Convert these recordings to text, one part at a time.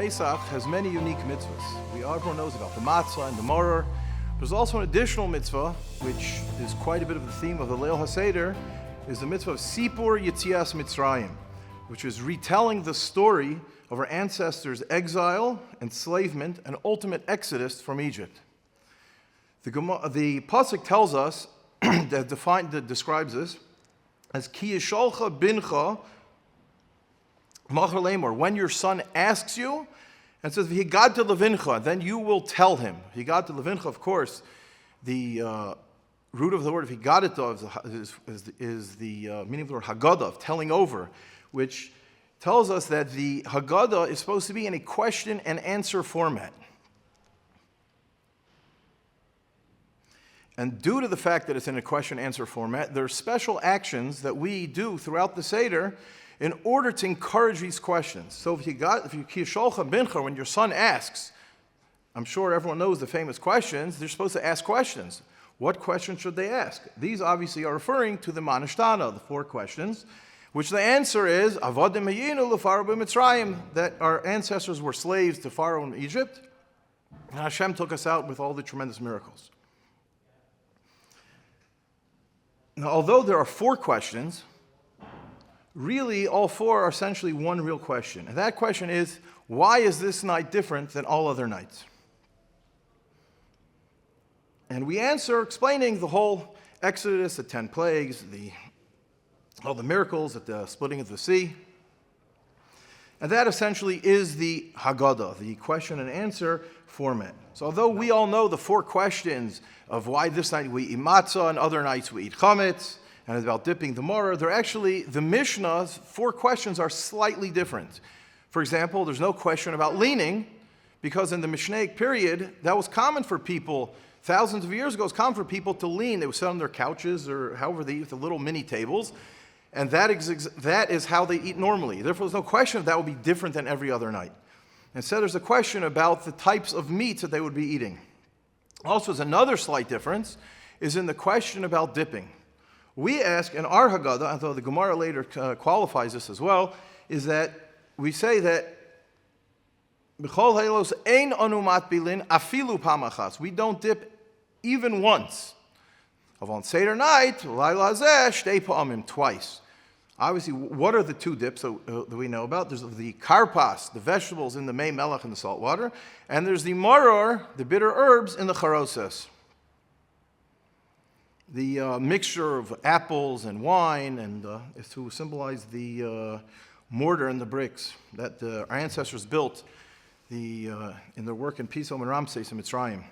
Pesach has many unique mitzvahs. Everyone knows about the matzah and the maror. There's also an additional mitzvah, which is quite a bit of the theme of the Leil HaSeder, is the mitzvah of Sipur Yetzias Mitzrayim, which is retelling the story of our ancestors' exile, enslavement, and ultimate exodus from Egypt. The pasuk tells us that describes this as Ki yisholcha bincha machar lemor. When your son asks you, and says V'higad to levincha, then you will tell him. V'higad to levincha, of course, the root of the word V'higadita is the meaning of the word Haggadah, of telling over, which tells us that the Haggadah is supposed to be in a question and answer format. And due to the fact that it's in a question-answer format, there are special actions that we do throughout the Seder in order to encourage these questions. So if you kisholcha bincha, when your son asks, I'm sure everyone knows the famous questions, they're supposed to ask questions. What questions should they ask? These obviously are referring to the Manishtana, the 4 questions, which the answer is, Avodim hayinu l'Pharaoh b'Mitzrayim, that our ancestors were slaves to Pharaoh in Egypt, and Hashem took us out with all the tremendous miracles. Now, although there are 4 questions, really all 4 are essentially one real question. And that question is, why is this night different than all other nights? And we answer explaining the whole Exodus, the 10 plagues, all the miracles at the splitting of the sea. And that essentially is the Haggadah, the question and answer format. So although we all know the 4 questions of why this night we eat matzah and other nights we eat chametz, and it's about dipping the maror, they're actually, the Mishnah's 4 questions are slightly different. For example, there's no question about leaning, because in the Mishnaic period, that was common for people, thousands of years ago, it was common for people to lean. They would sit on their couches or however they eat, the little mini tables, and that is how they eat normally. Therefore, there's no question that would be different than every other night. Instead, there's a question about the types of meats that they would be eating. Also, there's another slight difference, is in the question about dipping. We ask in our Haggadah, although the Gemara later qualifies this as well, is that we say that B'chol heilos ein anu matbilin afilu pamachas. We don't dip even once. On Seder night, Laila hazeh shtei pa'amim, twice. Obviously, what are the 2 dips that we know about? There's the Karpas, the vegetables in the mei melech in the salt water, and there's the maror, the bitter herbs in the charoses. The mixture of apples and wine, and is to symbolize the mortar and the bricks that our ancestors built in their work in Pison and Ramses and Mitzrayim.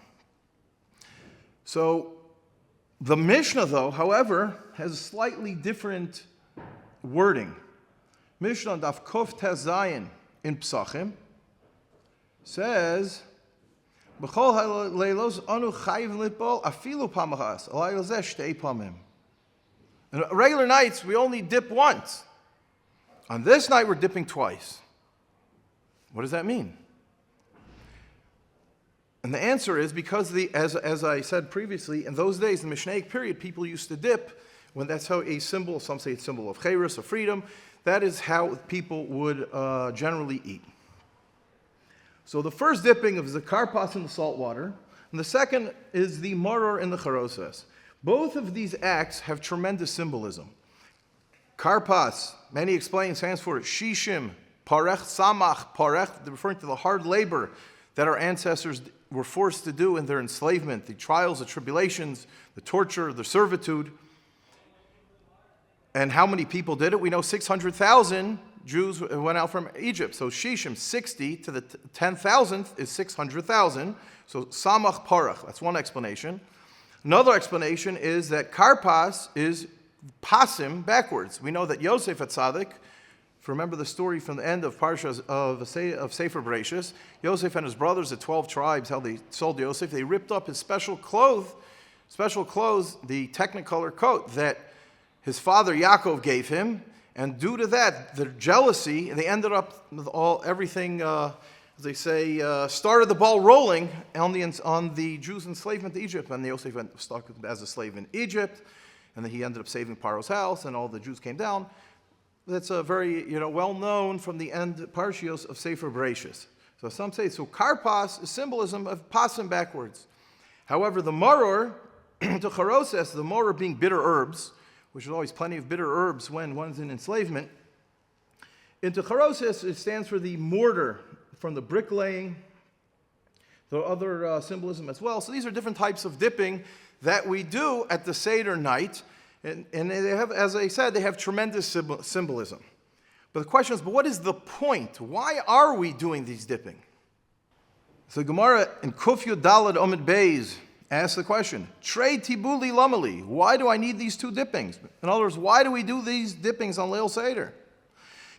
So the Mishnah, though, however, has a slightly different wording. Mishnah Daf Kuf Tes Zayin in Psachim says, "B'chol leilos anu chayivim litbol afilu pamachas alayil zeh shtei pamim." On regular nights, we only dip once. On this night, we're dipping twice. What does that mean? And the answer is because, as I said previously, in those days, in the Mishnaic period, people used to dip when that's how a symbol, some say it's a symbol of chayrus, of freedom, that is how people would generally eat. So the first dipping is the karpas in the salt water, and the second is the maror in the charoses. Both of these acts have tremendous symbolism. Karpas, many explain, stands for shishim, parech, samach, parech, referring to the hard labor that our ancestors were forced to do in their enslavement, the trials, the tribulations, the torture, the servitude. And how many people did it? We know 600,000 Jews went out from Egypt. So Shishim, 60 to the 10,000th is 600,000. So Samach Parach, that's one explanation. Another explanation is that Karpas is Pasim, backwards. We know that Yosef HaTzadik, if you remember the story from the end of Parshas of Sefer Bereshis, Yosef and his brothers, the 12 tribes, how they sold Yosef, they ripped up his special clothes, the technicolor coat that his father Yaakov gave him, and due to that, the jealousy, they ended up with everything, as they say, started the ball rolling on the Jews' enslavement to Egypt, and Yosef went stuck as a slave in Egypt, and then he ended up saving Paro's house, and all the Jews came down. That's a very well known from the end Parshios of Sefer Bereshis. So some say, so Karpas is symbolism of passing backwards. However, the maror, to charoses, the maror being bitter herbs, which is always plenty of bitter herbs when one's in enslavement, into charoses, it stands for the mortar from the bricklaying, the other symbolism as well. So these are different types of dipping that we do at the Seder night. And they have, as I said, they have tremendous symbolism. But the question is, but what is the point? Why are we doing these dipping? So Gemara in Kufyu Dalad Omid Beis asks the question, Trei Tibuli Lamali, why do I need these two dippings? In other words, why do we do these dippings on Leil Seder?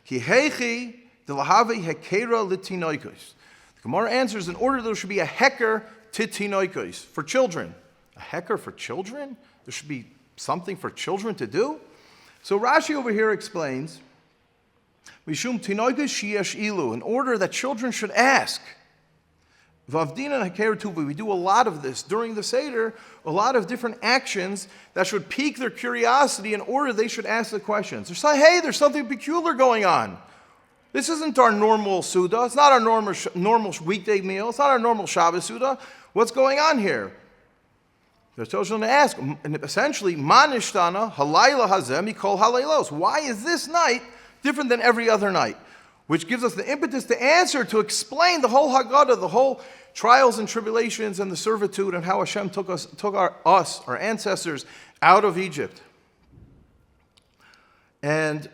Ki heichi de lahavi hekera litinoikos. The Gemara answers, in order there should be a heker titinoikos, for children. A heker for children? There should be something for children to do? So Rashi over here explains, Mishum tinoikos sheyesh ilu, in order that children should ask. Vavdina and Haker Tuvi, we do a lot of this during the Seder, a lot of different actions that should pique their curiosity in order they should ask the questions. They're saying, hey, there's something peculiar going on. This isn't our normal Suda. It's not our normal weekday meal. It's not our normal Shabbos Suda. What's going on here? They're children to ask, and essentially, Manishtana, Halayla Hazem, Mikol Halaylos. Why is this night different than every other night? Which gives us the impetus to answer, to explain the whole Haggadah, the whole trials and tribulations and the servitude and how Hashem took our ancestors out of Egypt. And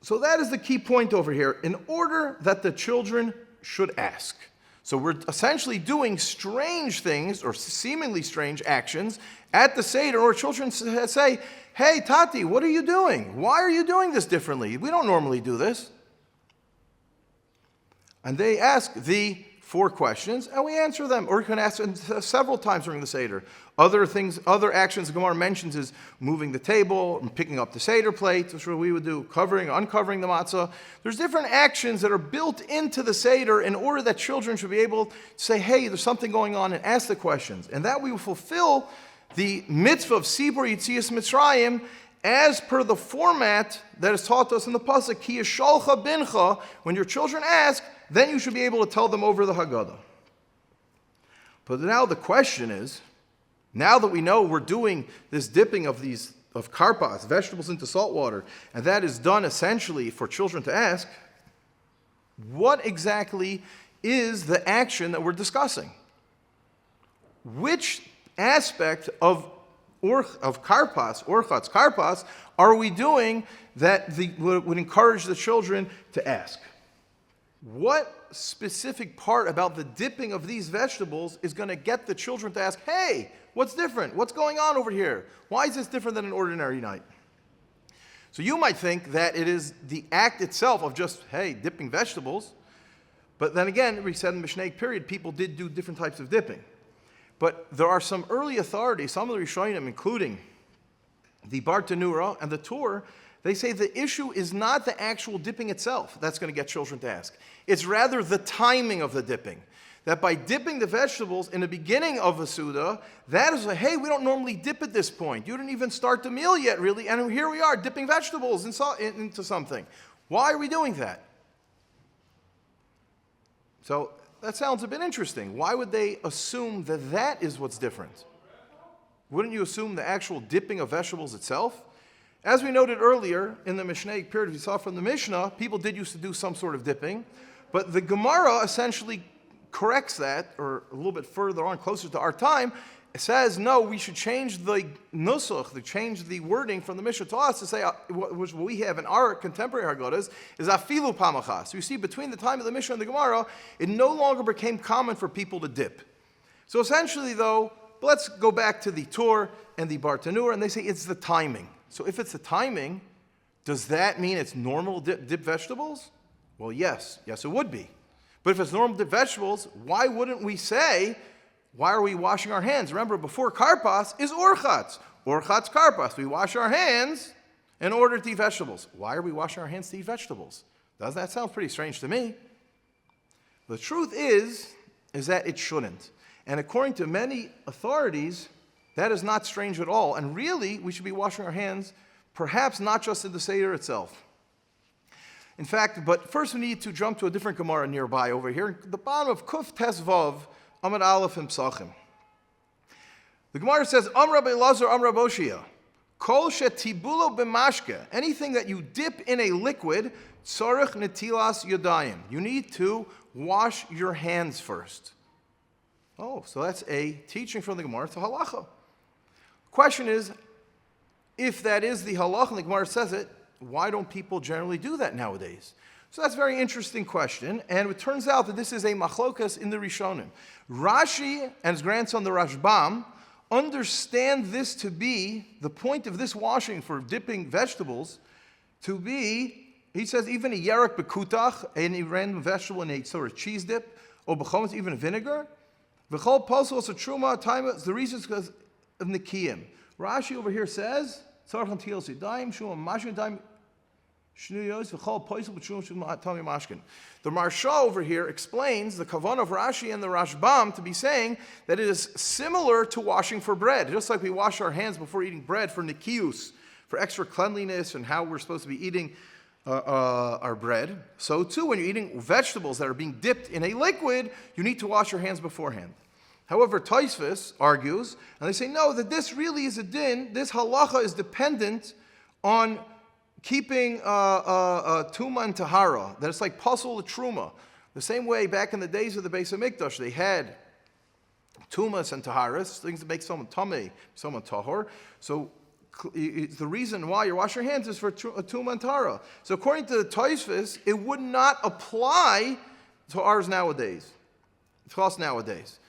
so that is the key point over here, in order that the children should ask. So we're essentially doing strange things, or seemingly strange actions, at the Seder, or children say, hey, Tati, what are you doing? Why are you doing this differently? We don't normally do this. And they ask the 4 questions, and we answer them. Or you can ask them several times during the Seder. Other actions the Gemara mentions is moving the table, and picking up the Seder plate, which is what we would do, covering, uncovering the matzah. There's different actions that are built into the Seder in order that children should be able to say, hey, there's something going on, and ask the questions. And that we will fulfill the mitzvah of Sibur Yitzias Mitzrayim as per the format that is taught to us in the pasuk, Ki yisholcha bincha, when your children ask, then you should be able to tell them over the Haggadah. But now the question is, now that we know we're doing this dipping of karpas, vegetables into salt water, and that is done essentially for children to ask, what exactly is the action that we're discussing? Which aspect of karpas, Urchatz, Karpas, are we doing that would encourage the children to ask? What specific part about the dipping of these vegetables is going to get the children to ask, hey, what's different? What's going on over here? Why is this different than an ordinary night? So you might think that it is the act itself of just, hey, dipping vegetables. But then again, we said in the Mishnaic period, people did do different types of dipping. But there are some early authorities, some of the Rishonim, including the Bartanura and the Tur, they say the issue is not the actual dipping itself that's going to get children to ask. It's rather the timing of the dipping. That by dipping the vegetables in the beginning of a Suda, that is hey, we don't normally dip at this point. You didn't even start the meal yet, really, and here we are dipping vegetables into something. Why are we doing that? So that sounds a bit interesting. Why would they assume that that is what's different? Wouldn't you assume the actual dipping of vegetables itself? As we noted earlier, in the Mishnaic period, we saw from the Mishnah, people did used to do some sort of dipping, but the Gemara essentially corrects that, or a little bit further on, closer to our time. It says, no, we should change the nusach, change the wording from the Mishnah to us to say, which we have in our contemporary Haggadahs, is afilu pamachas. So you see, between the time of the Mishnah and the Gemara, it no longer became common for people to dip. So essentially, though, let's go back to the Tur and the Bartanur, and they say it's the timing. So if it's the timing, does that mean it's normal dip vegetables? Well, yes, it would be. But if it's normal dip vegetables, why wouldn't we say, why are we washing our hands? Remember, before Karpas is Urchatz. Urchatz Karpas. We wash our hands in order to eat vegetables. Why are we washing our hands to eat vegetables? Doesn't that sound pretty strange to me? The truth is that it shouldn't. And according to many authorities, that is not strange at all. And really, we should be washing our hands, perhaps not just in the Seder itself. In fact, but first we need to jump to a different Gemara nearby over here. The bottom of Kuf Tes Vav, Amud Aleph and Psachim. The Gemara says, Rabbi Elazar, Rabbi Oshia, Kol shetibulo b'mashke, anything that you dip in a liquid, tzarich netilas yodayim. You need to wash your hands first. Oh, so that's a teaching from the Gemara to halacha. Question is, if that is the halacha and the Gemara says it, why don't people generally do that nowadays? So that's a very interesting question, and it turns out that this is a machlokas in the Rishonim. Rashi and his grandson, the Rashbam, understand this to be, the point of this washing for dipping vegetables, to be, he says, even a yerek bekutach, any random vegetable in a sort of cheese dip, or b'chometz, even vinegar, v'chol posel as a truma, time, the reason is because of nikiyim. Rashi over here says, tzarech netilas yadayim, shuma mashkin yadayim, shnuyos, v'chol posel b'truma shuma tami mashkin. The Marsha over here explains the kavanah of Rashi and the Rashbam to be saying that it is similar to washing for bread. Just like we wash our hands before eating bread for nikius, for extra cleanliness and how we're supposed to be eating our bread. So too, when you're eating vegetables that are being dipped in a liquid, you need to wash your hands beforehand. However, Tosfos argues, and they say, no, that this really is a din, this halacha is dependent on keeping tuma and tahara, that it's like pasul the truma. The same way back in the days of the Beis HaMikdash, they had tumas and taharas, things that make someone tameh, someone tahor. So the reason why you wash your hands is for tuma and tahara. So according to the Tosfos, it would not apply to ours nowadays, to us nowadays.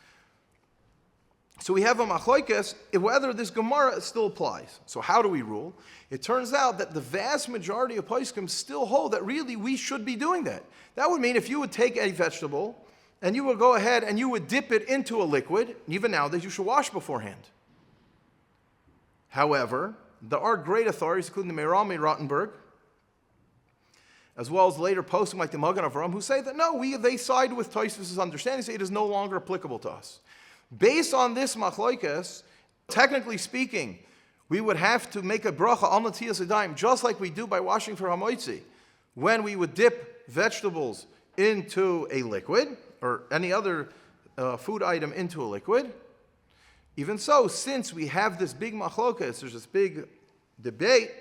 So we have a machlokes whether this Gemara still applies. So how do we rule? It turns out that the vast majority of poskim still hold that really we should be doing that. That would mean if you would take a vegetable and you would go ahead and you would dip it into a liquid, even nowadays you should wash beforehand. However, there are great authorities, including the Meirami Rottenberg, as well as later poskim like the Magen Avraham, who say that no, they side with Tosfos' understanding, say it is no longer applicable to us. Based on this machlokes, technically speaking, we would have to make a bracha on netilas yadayim, just like we do by washing for hamoitzi, when we would dip vegetables into a liquid, or any other food item into a liquid. Even so, since we have this big machlokes, there's this big debate,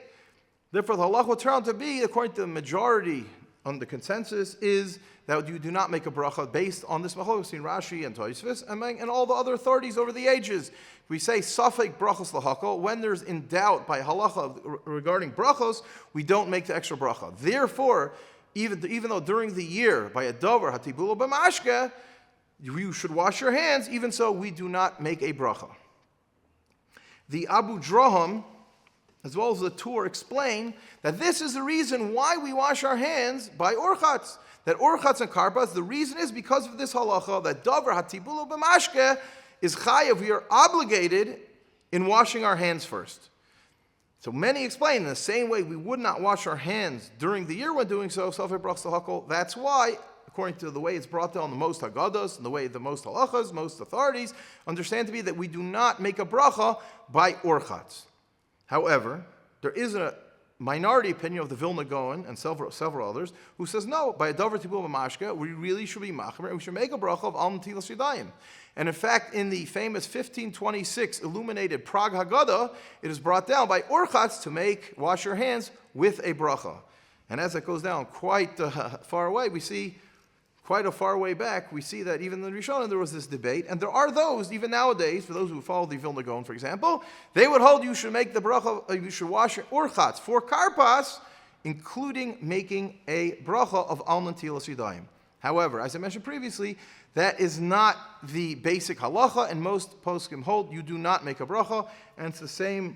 therefore the halach will turn out to be, according to the majority on the consensus, is that you do not make a bracha based on this machlokes in Rashi and Tosfos and all the other authorities over the ages. We say safek brachos lahakol, when there's in doubt by halacha regarding brachos, we don't make the extra bracha. Therefore, even though during the year by a dover hatibulo b'mashke, you should wash your hands, even so we do not make a bracha. The Abu Draham, as well as the Tur, explain that this is the reason why we wash our hands by Urchatz. That Urchatz and Karpas, the reason is because of this halacha, that Dover Hatibulo B'mashke is chayav, we are obligated in washing our hands first. So many explain in the same way we would not wash our hands during the year when doing so, Safei Brachos Lahakol. That's why, according to the way it's brought down the most Haggadahs, and the way the most halachas, most authorities, understand to be that we do not make a bracha by Urchatz. However, there is a minority opinion of the Vilna Gaon and several others who says no, by a davar tibul b'mashke, we really should be machmer and we should make a bracha of al netilas yadayim. And in fact, in the famous 1526 illuminated Prague Haggadah, it is brought down by Urchatz to wash your hands with a bracha. And as it goes down quite far away, we see quite a far way back, we see that even in the Rishonim there was this debate, and there are those, even nowadays, for those who follow the Vilna Gaon, for example, they would hold you should make the bracha, you should wash your urchatz for karpas, including making a bracha of al netilas yadayim. However, as I mentioned previously, that is not the basic halacha, and most poskim hold you do not make a bracha, and it's the same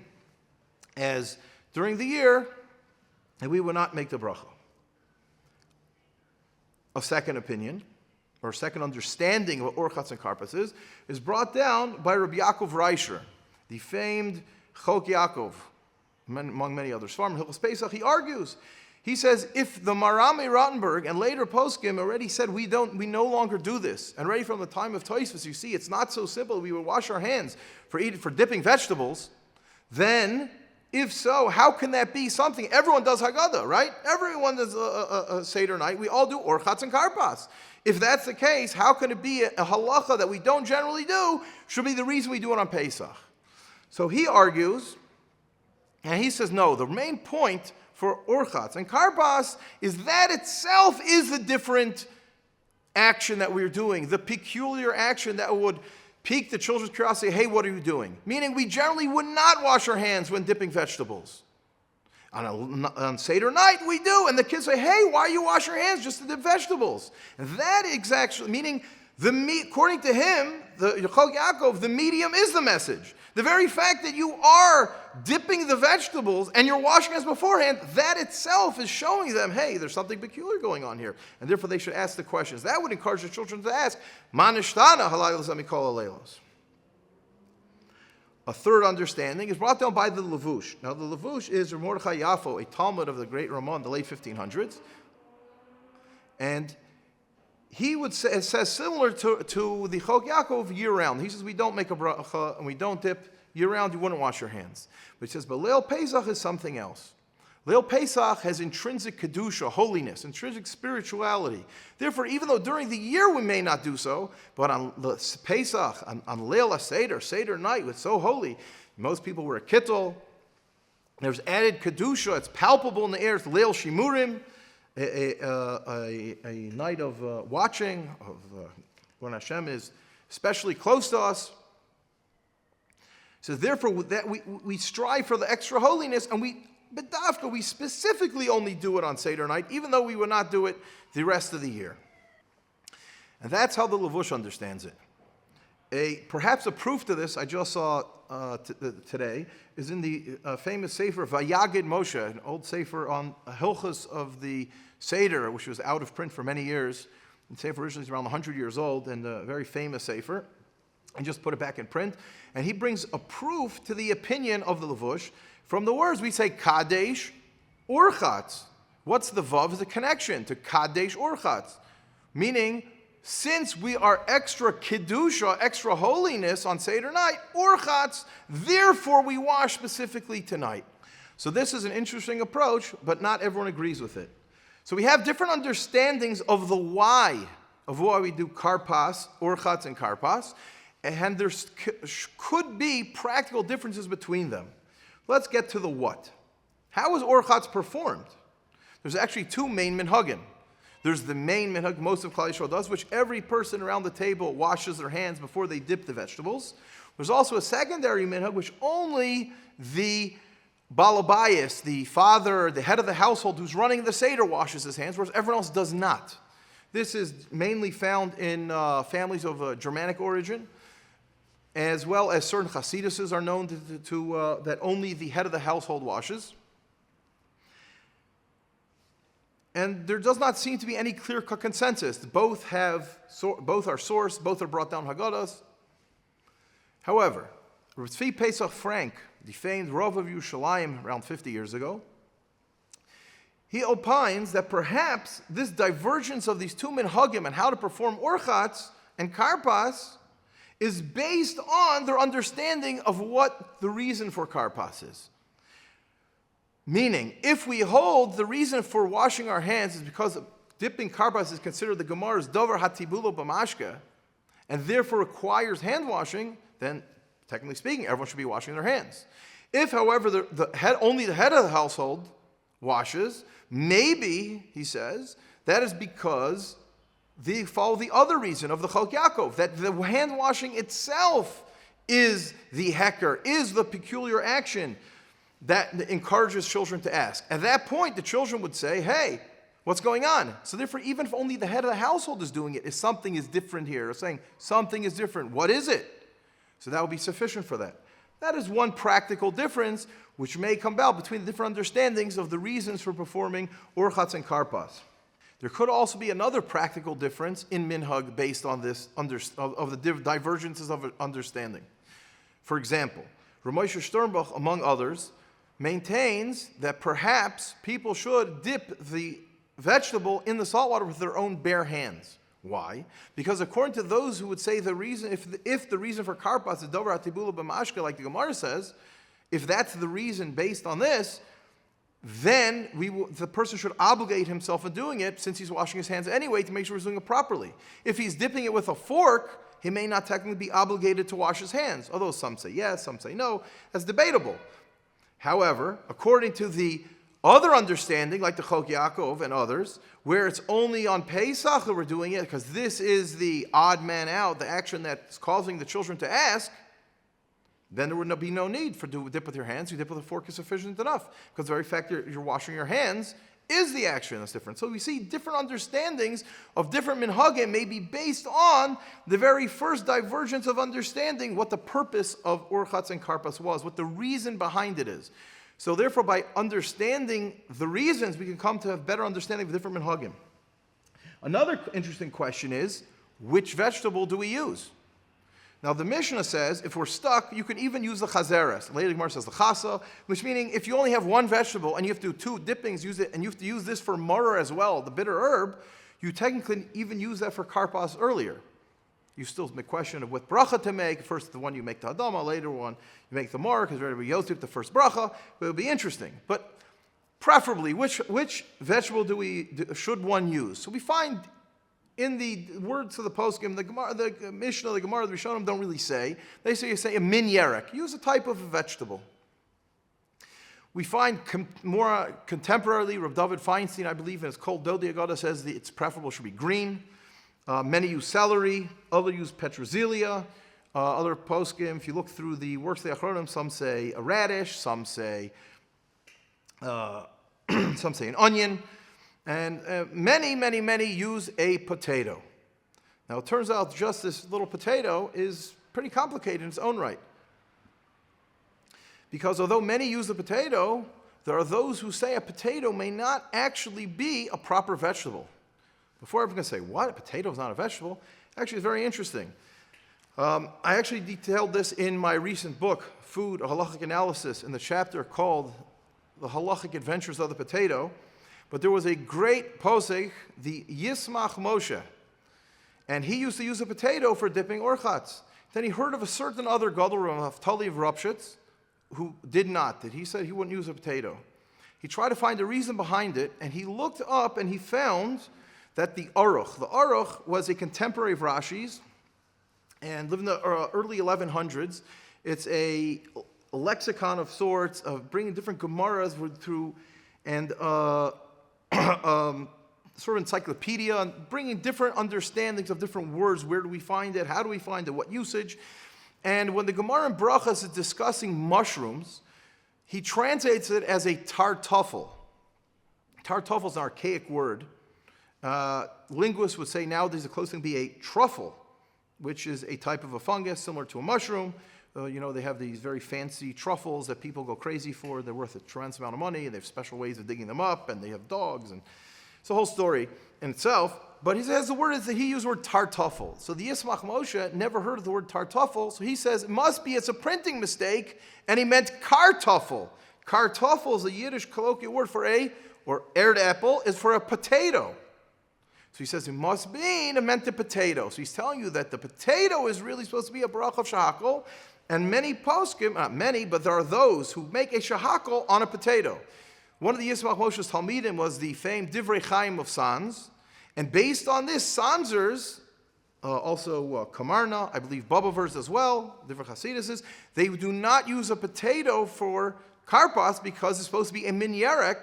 as during the year, and we will not make the bracha. A second opinion, or second understanding of what Urchatz and Karpas is brought down by Rabbi Yaakov Reisher, the famed Chok Yaakov, among many others. Farm Hilchos Pesach, he argues. He says, if the Marami Rottenberg and later poskim already said we no longer do this, and already from the time of Tosfos, you see, it's not so simple. We would wash our hands for dipping vegetables. Then If so, how can that be something? Everyone does Haggadah, right? Everyone does a Seder night. We all do Urchatz and Karpas. If that's the case, how can it be a halacha that we don't generally do should be the reason we do it on Pesach? So he argues, and he says, no, the main point for Urchatz and Karpas is that itself is the different action that we're doing, the peculiar action that would pique the children's curiosity. Hey, what are you doing? Meaning we generally would not wash our hands when dipping vegetables. On Seder night, we do. And the kids say, hey, why you wash your hands just to dip vegetables? And that is actually, meaning, according to him, the Yechol Yaakov, the medium is the message. The very fact that you are dipping the vegetables and you're washing hands beforehand, that itself is showing them, hey, there's something peculiar going on here. And therefore they should ask the questions. That would encourage the children to ask, Ma nishtana halaylos amikol halaylos. A third understanding is brought down by the Levush. Now the Levush is Mordechai Yafo, a Talmud of the great Ramah in the late 1500s. And he would say, it says similar to the Chok Yaakov year-round. He says we don't make a bracha and we don't dip year-round, you wouldn't wash your hands. But he says, but Leil Pesach is something else. Leil Pesach has intrinsic kedusha, holiness, intrinsic spirituality. Therefore, even though during the year we may not do so, but on Pesach, on Leil Seder, Seder night, it's so holy. Most people wear a kittel. There's added kedusha. It's palpable in the air. It's Leil Shimurim, a night of watching, of when Hashem is especially close to us. So therefore, that we strive for the extra holiness, and we specifically only do it on Seder night, even though we would not do it the rest of the year. And that's how the Levush understands it. Perhaps a proof to this I just saw today is in the famous Sefer Vayagid Moshe, an old Sefer on Hilchos of the Seder, which was out of print for many years. The Sefer originally is around 100 years old, and a very famous Sefer. And just put it back in print. And he brings a proof to the opinion of the Levush. From the words, we say Kadesh, Urchatz. What's the Vav? Is a connection to Kadesh, Urchatz. Meaning, since we are extra Kedusha, extra holiness on Seder night, Urchatz, therefore we wash specifically tonight. So this is an interesting approach, but not everyone agrees with it. So we have different understandings of the why of why we do Karpas, Urchatz, and Karpas. And there could be practical differences between them. Let's get to the what. How is Urchatz performed? There's actually two main minhagim. There's the main minhag most of Klal Yisrael does, which every person around the table washes their hands before they dip the vegetables. There's also a secondary minhag, which only the balabayas, the father, the head of the household who's running the Seder, washes his hands, whereas everyone else does not. This is mainly found in families of Germanic origin, as well as certain Chassidus are known to that only the head of the household washes. And there does not seem to be any clear-cut consensus. Both are sourced, both are brought down Haggadahs. However, Tzvi Pesach Frank, the famed Rav of Yerushalayim around 50 years ago, he opines that perhaps this divergence of these two minhagim and how to perform Urchatz and Karpas is based on their understanding of what the reason for Karpas is. Meaning, if we hold the reason for washing our hands is because dipping Karpas is considered the Gemara's Dover Hatibulo B'mashka, and therefore requires hand washing, then, technically speaking, everyone should be washing their hands. If, however, only the head of the household washes, maybe, he says, that is because they follow the other reason of the Chok Yaakov, that the hand washing itself is the heker, is the peculiar action that encourages children to ask. At that point, the children would say, hey, what's going on? So therefore, even if only the head of the household is doing it, if something is different here, they're saying something is different, what is it? So that would be sufficient for that. That is one practical difference which may come about between the different understandings of the reasons for performing Urchatz and Karpas. There could also be another practical difference in minhag based on this of the divergences of understanding. For example, Ramosha Sternbach, among others, maintains that perhaps people should dip the vegetable in the salt water with their own bare hands. Why? Because according to those who would say the reason, if the reason for Karpas is Dover Hatibula B'mashka, like the Gemara says, if that's the reason based on this, then the person should obligate himself in doing it, since he's washing his hands anyway, to make sure he's doing it properly. If he's dipping it with a fork, he may not technically be obligated to wash his hands, although some say yes, some say no. That's debatable. However, according to the other understanding, like the Chok Yaakov and others, where it's only on Pesach that we're doing it, because this is the odd man out, the action that's causing the children to ask, then there would be no need for dip with your hands. You dip with a fork is sufficient enough, because the very fact you're washing your hands is the action that's different. So we see different understandings of different minhagim may be based on the very first divergence of understanding what the purpose of Urchatz and Karpas was, what the reason behind it is. So therefore, by understanding the reasons, we can come to a better understanding of different minhagim. Another interesting question is, which vegetable do we use? Now the Mishnah says, if we're stuck, you can even use the chazeres. Later the Gemara says the chasa, which meaning if you only have one vegetable and you have to do two dippings, use it, and you have to use this for maror as well, the bitter herb, you technically even use that for karpas earlier. You still make question of what bracha to make. First, the one you make the hadama, later one you make the maror, because Rabbi Yosef the first bracha. But it'll be interesting. But preferably, which vegetable should one use? So we find in the words of the poskim, the Gemara, the Mishnah, the Gemara, the Rishonim don't really say. They say a min yerek. Use a type of a vegetable. We find more contemporarily, Rav David Feinstein, I believe, in his Kol Dodi Agada says it's preferable should be green. Many use celery, others use petrozelia. Other poskim, if you look through the works of the Achronim, some say a radish, some say an onion. And many use a potato. Now it turns out just this little potato is pretty complicated in its own right. Because although many use the potato, there are those who say a potato may not actually be a proper vegetable. Before everyone's going to say, what, a potato is not a vegetable? Actually, it's very interesting. I actually detailed this in my recent book, Food, a Halachic Analysis, in the chapter called The Halachic Adventures of the Potato. But there was a great posek, the Yismach Moshe, and he used to use a potato for dipping Urchatz. Then he heard of a certain other gadol, Naftali of Urchatz, who did not. That he said he wouldn't use a potato. He tried to find a reason behind it, and he looked up and he found that the Aruch was a contemporary of Rashi's, and lived in the early 1100s. It's a lexicon of sorts of bringing different Gemaras through, and sort of encyclopedia, and bringing different understandings of different words. Where do we find it? How do we find it? What usage? And when the Gemara in Brachas is discussing mushrooms, he translates it as a tartuffle. Tartuffle is an archaic word. Linguists would say nowadays the closest thing would be a truffle, which is a type of a fungus similar to a mushroom. They have these very fancy truffles that people go crazy for. They're worth a tremendous amount of money. They have special ways of digging them up, and they have dogs, and it's a whole story in itself. But he says he used the word tartuffle. So the Yismach Moshe never heard of the word tartuffle, so he says it's a printing mistake, and he meant kartuffle. Kartuffle is a Yiddish colloquial word for or erdapple, is for a potato. So he says it meant a potato. So he's telling you that the potato is really supposed to be a bracha of shahakol. And many poskim, not many, but there are those who make a shahakol on a potato. One of the Yismach Moshe's Talmidim was the famed Divrei Chaim of Sanz. And based on this, Sanzers, also Kamarna, I believe Babavers as well, different Hasidises, they do not use a potato for Karpas because it's supposed to be a min yerek,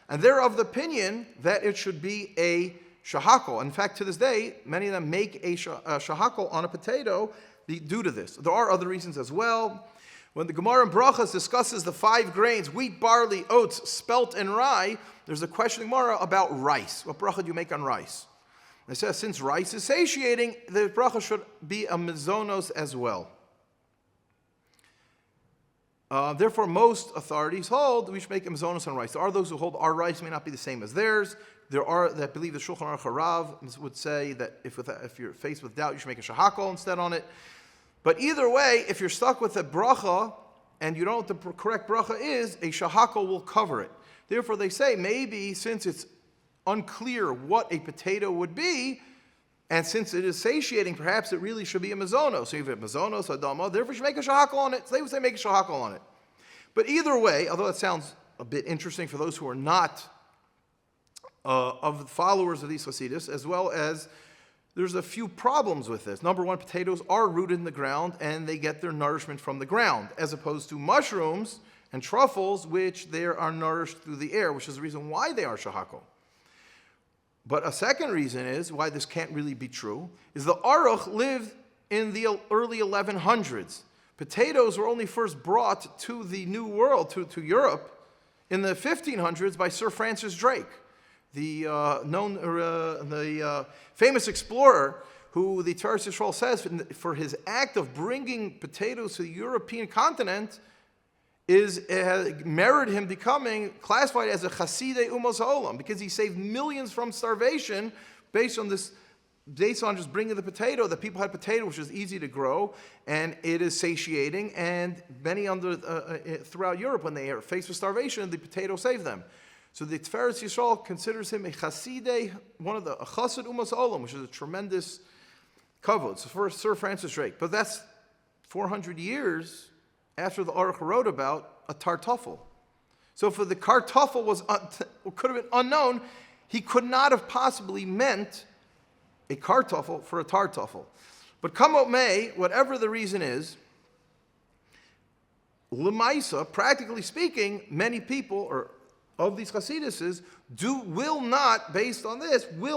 and they're of the opinion that it should be a shahakol. In fact, to this day, many of them make a shahakol on a potato due to this. There are other reasons as well. When the Gemara in Brachas discusses the 5 grains, wheat, barley, oats, spelt, and rye, there's a question in Gemara about rice. What bracha do you make on rice? It says since rice is satiating, the bracha should be a mezonos as well. Therefore, most authorities hold we should make a mezonos on rice. There are those who hold our rice may not be the same as theirs. There are that believe the Shulchan Aruch Harav would say that if you're faced with doubt, you should make a shahakol instead on it. But either way, if you're stuck with a bracha and you don't know what the correct bracha is, a shahakol will cover it. Therefore, they say maybe since it's unclear what a potato would be, and since it is satiating, perhaps it really should be a mazono. So you have mazonos, adama, therefore you should make a shahakol on it. So they would say make a shahakol on it. But either way, although that sounds a bit interesting for those who are not of the followers of these Hasidus, as well as there's a few problems with this. Number one, potatoes are rooted in the ground and they get their nourishment from the ground, as opposed to mushrooms and truffles, which they are nourished through the air, which is the reason why they are shahako. But a second reason is why this can't really be true, is the Aruch lived in the early 1100s. Potatoes were only first brought to the New World, to Europe, in the 1500s by Sir Francis Drake, the famous explorer who the Torah Yisrael says for his act of bringing potatoes to the European continent merited him becoming classified as a Chasidei Umos Ha'olam, because he saved millions from starvation based on just bringing the potato. The people had potato, which is easy to grow, and it is satiating, and many throughout Europe, when they are faced with starvation, the potato saved them. So the Tiferes Yisrael considers him a Chasidei, a Chassid Umos Ha'olam, which is a tremendous kavod. So for Sir Francis Drake. But that's 400 years after the Aruch wrote about a tartuffel. So for the kartuffel could have been unknown, he could not have possibly meant a kartuffel for a tartuffel. But come what may, whatever the reason is, Lemaisa, practically speaking, many people, or of these Chasiduses, will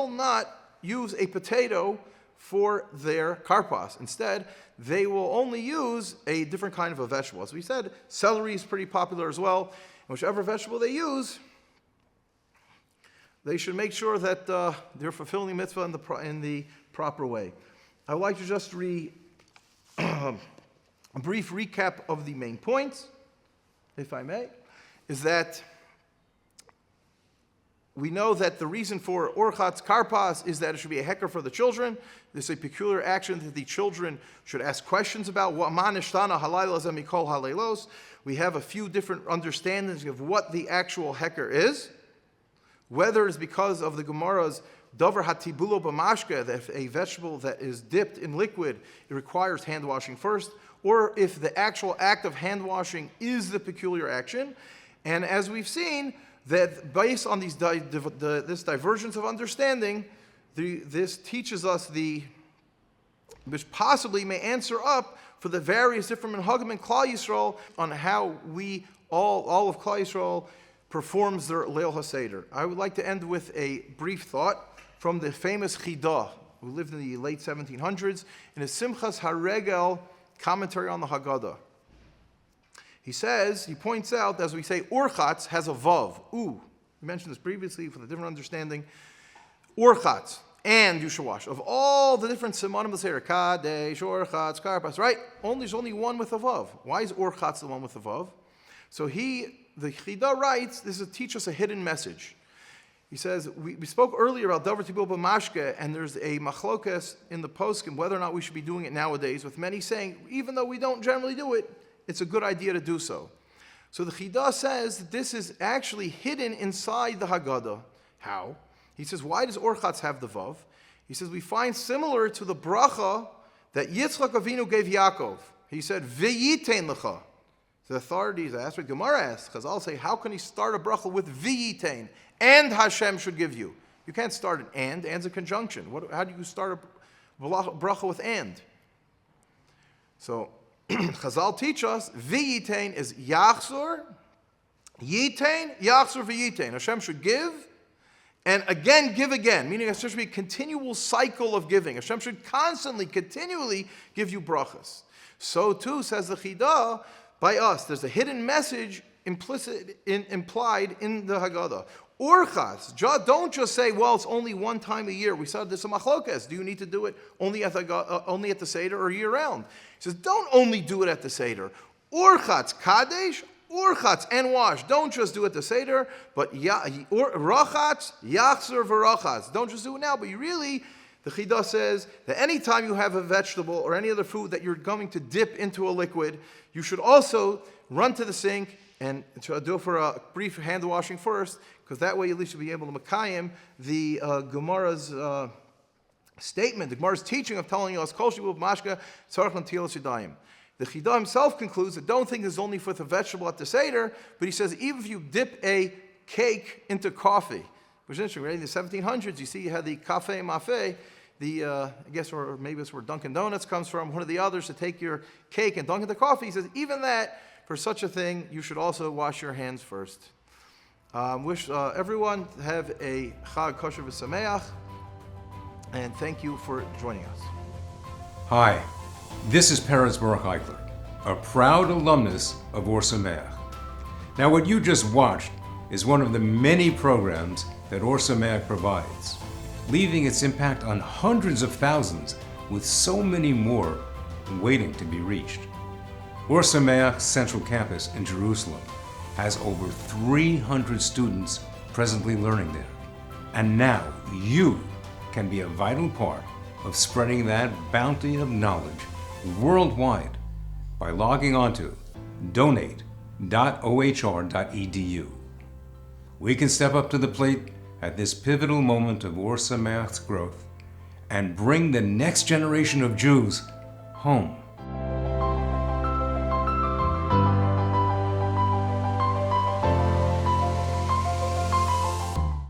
not use a potato for their karpas. Instead, they will only use a different kind of a vegetable. As we said, celery is pretty popular as well. And whichever vegetable they use, they should make sure that they're fulfilling the mitzvah in the proper way. I would like to just a brief recap of the main points, if I may, is that we know that the reason for Urchatz Karpas is that it should be a hecker for the children. This is a peculiar action that the children should ask questions about. We have a few different understandings of what the actual hecker is. Whether it's because of the Gemara's Dover Hatibulo B'mashke, that a vegetable that is dipped in liquid, it requires hand washing first, or if the actual act of hand washing is the peculiar action. And as we've seen, that based on these this divergence of understanding, this teaches us which possibly may answer up for the various different minhagim in Klal Yisrael on how we, all of Klal Yisrael, performs their Leil HaSeder. I would like to end with a brief thought from the famous Chida, who lived in the late 1700s, in his Simchas HaRegel commentary on the Haggadah. He points out, as we say, Urchatz has a vav. We mentioned this previously for the different understanding. Urchatz and you should wash. Of all the different simanim of Seder, Kadesh, Urchatz, Karpas, right? There's only one with a vav. Why is Urchatz the one with a vav? So the Chida writes, this is to teach us a hidden message. He says, we spoke earlier about Davar Tibul B'mashke, and there's a machlokas in the poskim whether or not we should be doing it nowadays, with many saying, even though we don't generally do it, it's a good idea to do so. So the Chida says that this is actually hidden inside the Haggadah. How? He says, why does Urchatz have the Vav? He says, we find similar to the bracha that Yitzchak Avinu gave Yaakov. He said, V'yitein lecha. The authorities asked, what Gemara asks, Chazal say, how can he start a bracha with V'yitein? And Hashem should give you. You can't start an and's a conjunction. How do you start a bracha with and? So, Chazal teach us, V'yitein is Yachzor, Yitain, Yachzor V'yitein. Hashem should give, and again give again, meaning there should be a continual cycle of giving. Hashem should continually give you brachas. So too, says the Chida, by us, there's a hidden message implied in the Haggadah. Urchatz, don't just say, well, it's only one time a year. We said there's a machlokas. Do you need to do it only at the Seder or year round? He says, don't only do it at the Seder. Urchatz, Kadesh, Urchatz, and wash. Don't just do it at the Seder, but Rachatz, Yachzer, V'rachatz. Don't just do it now, but you really, the Chida says that anytime you have a vegetable or any other food that you're going to dip into a liquid, you should also run to the sink and do it for a brief hand washing first, because that way at least you'll be able to makayim the Gemara's statement, the Gemara's teaching of telling us, Kol Shibu B'mashka Tzarech L'Ntilas Yadayim. The Chida himself concludes that don't think it's only for the vegetable at the Seder, but he says even if you dip a cake into coffee, which is interesting, right? In the 1700s, you see you had the cafe mafe, I guess, or maybe it's where Dunkin' Donuts comes from, one of the others, to take your cake and dunk it in the coffee. He says even that, for such a thing, you should also wash your hands first. Wish everyone to have a Chag Kosher V'Sameach, and thank you for joining us. Hi, this is Peretz Baruch Eichler, a proud alumnus of Ohr Somayach. Now, what you just watched is one of the many programs that Ohr Somayach provides, leaving its impact on hundreds of thousands, with so many more waiting to be reached. Ohr Somayach's central campus in Jerusalem has over 300 students presently learning there. And now you can be a vital part of spreading that bounty of knowledge worldwide by logging on to donate.ohr.edu. We can step up to the plate at this pivotal moment of Ohr Somayach's growth and bring the next generation of Jews home.